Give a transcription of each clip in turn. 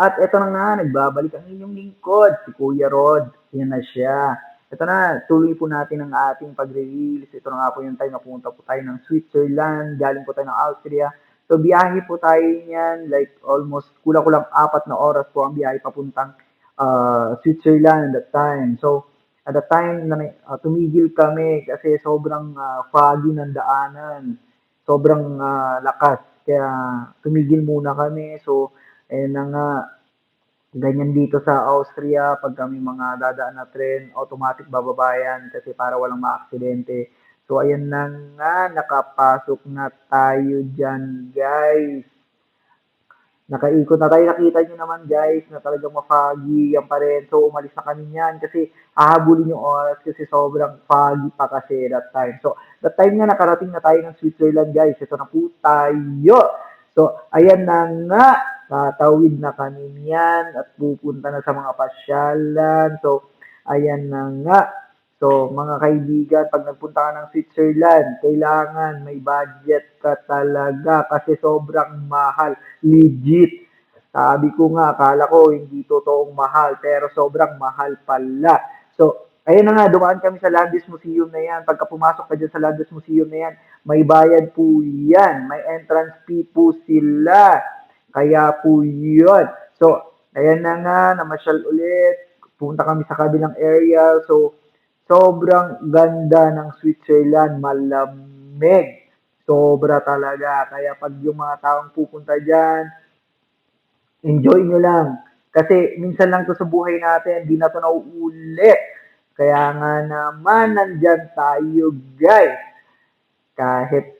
At eto na nga, nagbabalik ang inyong lingkod, si Kuya Rod. Yan na siya. Ito na, tuloy po natin ang ating pagre-reels. Ito na nga po yung time na pumunta po tayo ng Switzerland, galing po tayo ng Austria. So, biyahe po tayo niyan, like almost kulang-kulang 4 na oras po ang biyahe papuntang Switzerland at that time. So, at the time na tumigil kami kasi sobrang foggy ng daanan, sobrang lakas. Kaya tumigil muna kami. So, ayun na nga, ganyan dito sa Austria, pag kami mga dadaan na tren, automatic bababa yan kasi para walang maaksidente. So, ayan na nga, nakapasok na tayo dyan, guys. Nakaikot na tayo. Nakita nyo naman, guys, na talagang mafoggy yan pa rin. So, umalis na kami niyan kasi hahabulin yung oras kasi sobrang foggy pa kasi that time. So, that time nga nakarating na tayo ng Switzerland, guys. Ito na po tayo. So, ayan na nga. Tatawid na kami niyan at pupunta na sa mga pasyalan. So, ayan na nga. So, mga kaibigan, pag nagpunta ka ng Switzerland, kailangan may budget ka talaga kasi sobrang mahal. Legit. Sabi ko nga, akala ko hindi totoong mahal, pero sobrang mahal pala. So, ayun na nga, dumaan kami sa Landes Museum na yan. Pagka pumasok ka dyan sa Landes Museum na yan, may bayad po yan. May entrance fee po sila. Kaya po yun. So, ayan na nga, namasyal ulit. Punta kami sa kabilang area. So, sobrang ganda ng Switzerland, malamig. Sobra talaga. Kaya pag yung mga taong pupunta dyan, enjoy nyo lang. Kasi minsan lang to sa buhay natin, di na to nauulit. Kaya nga naman, nandyan tayo, guys. Kahit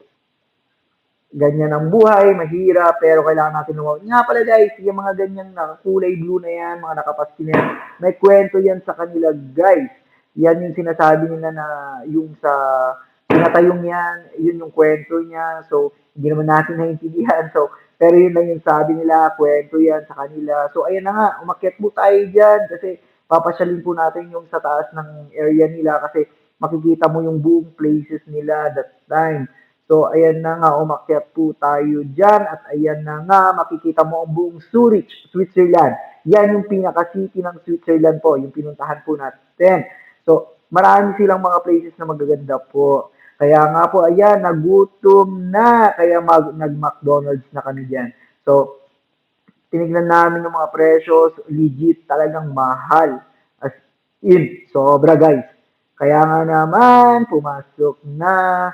ganyan ang buhay, mahirap, pero kailangan natin lumawan. Nga pala guys, yung mga ganyan na kulay blue na yan, mga nakapaski na yan, may kwento yan sa kanila guys. Yan yung sinasabi nila na yung sa pinatayong yan, yun yung kwento niya. So, hindi naman natin naintindihan. So, pero yun lang yung sabi nila, kwento yan sa kanila. So, ayan na nga, umakyat po tayo dyan kasi papasyalin po natin yung sa taas ng area nila kasi makikita mo yung buong places nila that time. So, ayan na nga, umakyat po tayo dyan at ayan na nga, makikita mo ang buong Zurich, Switzerland. Yan yung pinaka-city ng Switzerland po, yung pinuntahan po natin. So, marami silang mga places na magaganda po. Kaya nga po, ayan, nagutom na, kaya nag-McDonald's na kami dyan. So, tinignan namin yung mga presyos, legit talagang mahal. As in, sobra guys. Kaya nga naman, pumasok na,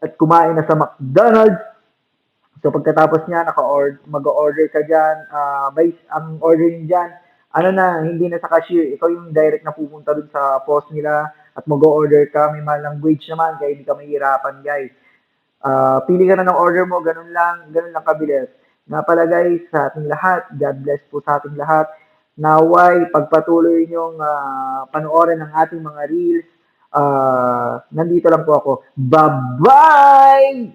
at kumain na sa McDonald's. So pagkatapos niya, mag-order ka dyan, ang order niyo dyan, ano na, hindi na sa cashier, ikaw yung direct na pupunta dun sa post nila at mag-order ka, may malang wage naman, kaya hindi ka mahirapan guys. Pili ka na ng order mo, ganun lang kabilis. Nga pala guys, sa ating lahat, God bless po sa ating lahat. Naway, pagpatuloy niyong panoorin ang ating mga reels. Nandito lang po ako. Bye-bye!